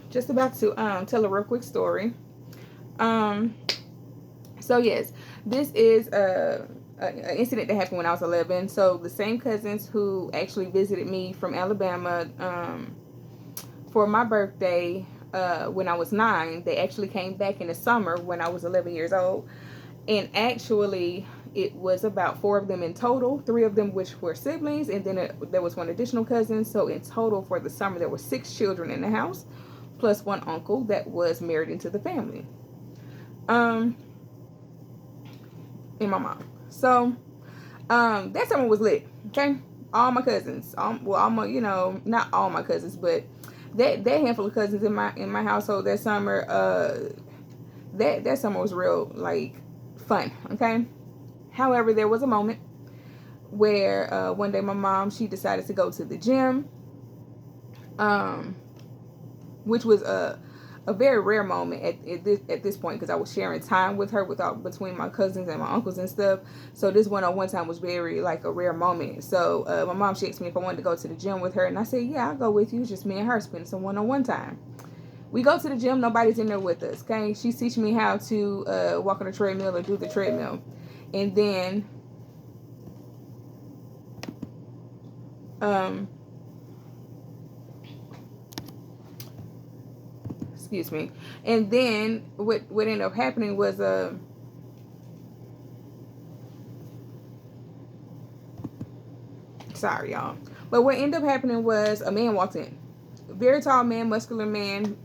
just about to tell a real quick story. Um, so yes, this is a incident that happened when I was 11. So the same cousins who actually visited me from Alabama for my birthday when I was 9, they actually came back in the summer when I was 11 years old. And actually, it was about 4 of them in total, 3 of them which were siblings, and then there was one additional cousin. So in total for the summer, there were 6 children in the house, plus one uncle that was married into the family. Um, and my mom. So that summer was lit. Okay, all my cousins, all my, not all my cousins, but that handful of cousins in my household that summer. That summer was real like fun. Okay. However, there was a moment where one day my mom, she decided to go to the gym, um, which was a very rare moment at this point because I was sharing time with her between my cousins and my uncles and stuff. So this one-on-one time was very like a rare moment. So my mom, she asked me if I wanted to go to the gym with her, and I said, yeah, I'll go with you. It's just me and her spending some one-on-one time. We go to the gym, nobody's in there with us. Okay, she's teaching me how to walk on the treadmill or do the treadmill, and then um excuse me, and then what ended up happening was sorry y'all, but what ended up happening was a man walked in, a very tall man, muscular man,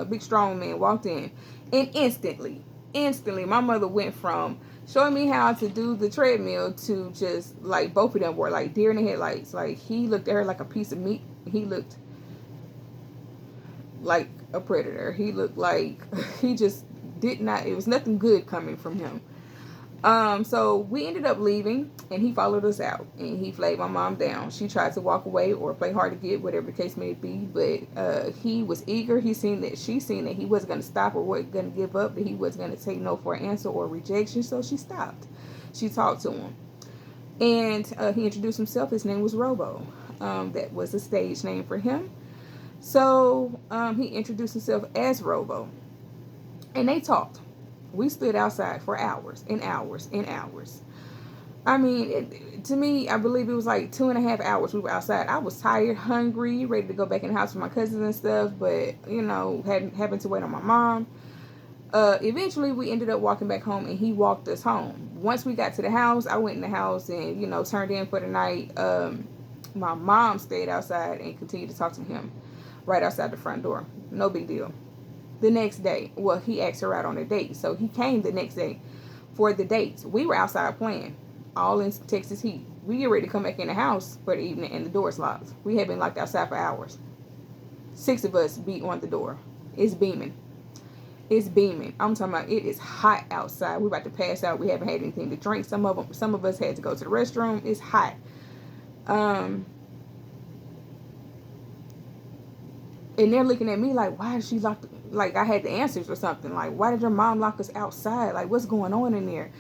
big strong man walked in, and instantly my mother went from showing me how to do the treadmill to just like both of them were like deer in the headlights. Like he looked at her like a piece of meat. He looked like a predator. He looked like he just did not, it was nothing good coming from him. So we ended up leaving, and he followed us out, and he flagged my mom down. She tried to walk away or play hard to get, whatever the case may be, but he was eager. She seen that he wasn't going to stop or wasn't going to give up, that he wasn't going to take no for an answer or rejection, so she stopped. She talked to him, and he introduced himself. His name was Robo. That was a stage name for him. So he introduced himself as Robo, and they talked. We stood outside for hours and hours and hours. I mean, to me, I believe it was like 2.5 hours we were outside. I was tired, hungry, ready to go back in the house with my cousins and stuff, but having to wait on my mom. Eventually, we ended up walking back home, and he walked us home. Once we got to the house, I went in the house and turned in for the night. My mom stayed outside and continued to talk to him right outside the front door. No big deal. The next day, well, he asked her out on a date, so he came the next day for the dates. We were outside playing, all in Texas heat. We get ready to come back in the house for the evening, and the door's locked. We had been locked outside for hours. 6 of us beat on the door. It's beaming. It's beaming. I'm talking about it is hot outside. We're about to pass out. We haven't had anything to drink. Some of us had to go to the restroom. It's hot. Um, and they're looking at me like, why did she lock? Like I had the answers or something. Like, why did your mom lock us outside? Like, what's going on in there?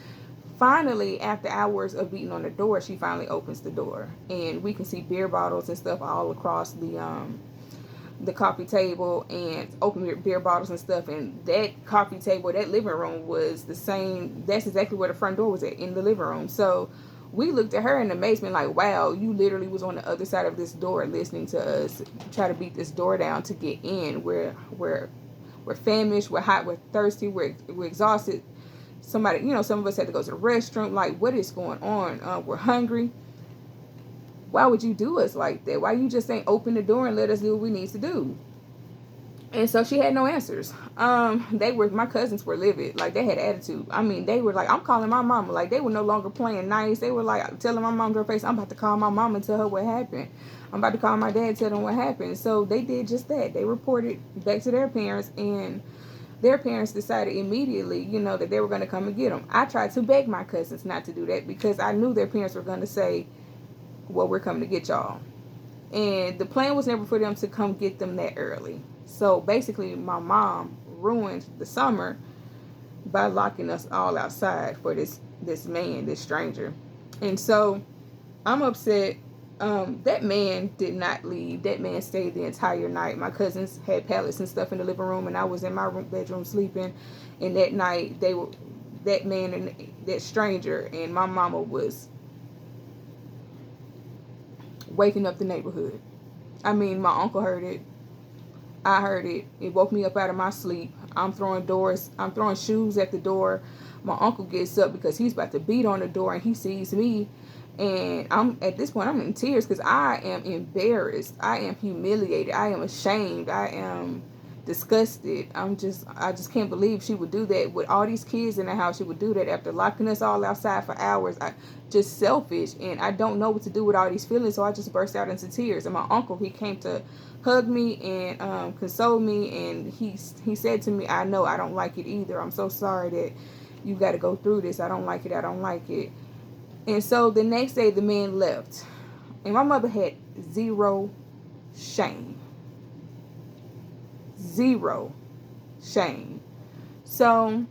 Finally, after hours of beating on the door, she finally opens the door, and we can see beer bottles and stuff all across the coffee table, and open beer bottles and stuff. And that coffee table, that living room was the same. That's exactly where the front door was at, in the living room. So we looked at her in amazement, like, wow, you literally was on the other side of this door listening to us try to beat this door down to get in. We're famished, we're hot, we're thirsty, we're exhausted. Somebody, some of us had to go to the restroom. Like, what is going on? We're hungry. Why would you do us like that? Why you just ain't open the door and let us do what we need to do? And so she had no answers. My cousins were livid. Like, they had attitude. I mean, they were like, I'm calling my mama. Like, they were no longer playing nice. They were like telling my mom to her face, I'm about to call my mom and tell her what happened. I'm about to call my dad and tell them what happened. So they did just that. They reported back to their parents, and their parents decided immediately, that they were going to come and get them. I tried to beg my cousins not to do that because I knew their parents were going to say, well, we're coming to get y'all. And the plan was never for them to come get them that early. So basically, my mom ruined the summer by locking us all outside for this man, this stranger. And so I'm upset. That man did not leave. That man stayed the entire night. My cousins had pallets and stuff in the living room, and I was in my bedroom sleeping. And that night, that man and that stranger and my mama was waking up the neighborhood. I mean, my uncle heard it. I heard it. It woke me up out of my sleep. I'm throwing shoes at the door. My uncle gets up because he's about to beat on the door, and he sees me. And I'm at this point, I'm in tears because I am embarrassed. I am humiliated. I am ashamed. I am disgusted. I just can't believe she would do that with all these kids in the house. She would do that after locking us all outside for hours. Just selfish, and I don't know what to do with all these feelings, so I just burst out into tears. And my uncle, he came to hug me and console me, and he said to me, "I know I don't like it either. I'm so sorry that you got to go through this. I don't like it. I don't like it." And so the next day, the man left, and my mother had zero shame. Zero shame. So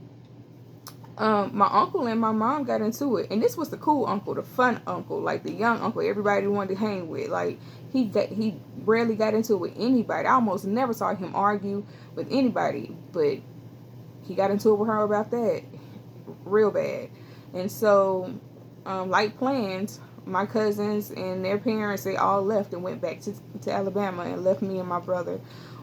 my uncle and my mom got into it, and this was the cool uncle, the fun uncle, like the young uncle everybody wanted to hang with. Like he rarely got into it with anybody. I almost never saw him argue with anybody, but he got into it with her about that real bad. And so like plans, my cousins and their parents, they all left and went back to Alabama and left me and my brother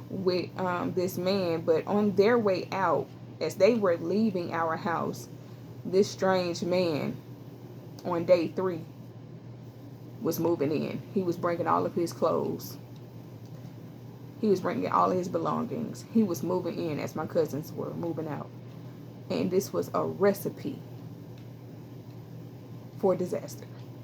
with this man. But on their way out, as they were leaving our house, this strange man on day 3 was moving in. He was bringing all of his clothes. He was bringing all of his belongings. He was moving in as my cousins were moving out. And this was a recipe for disaster.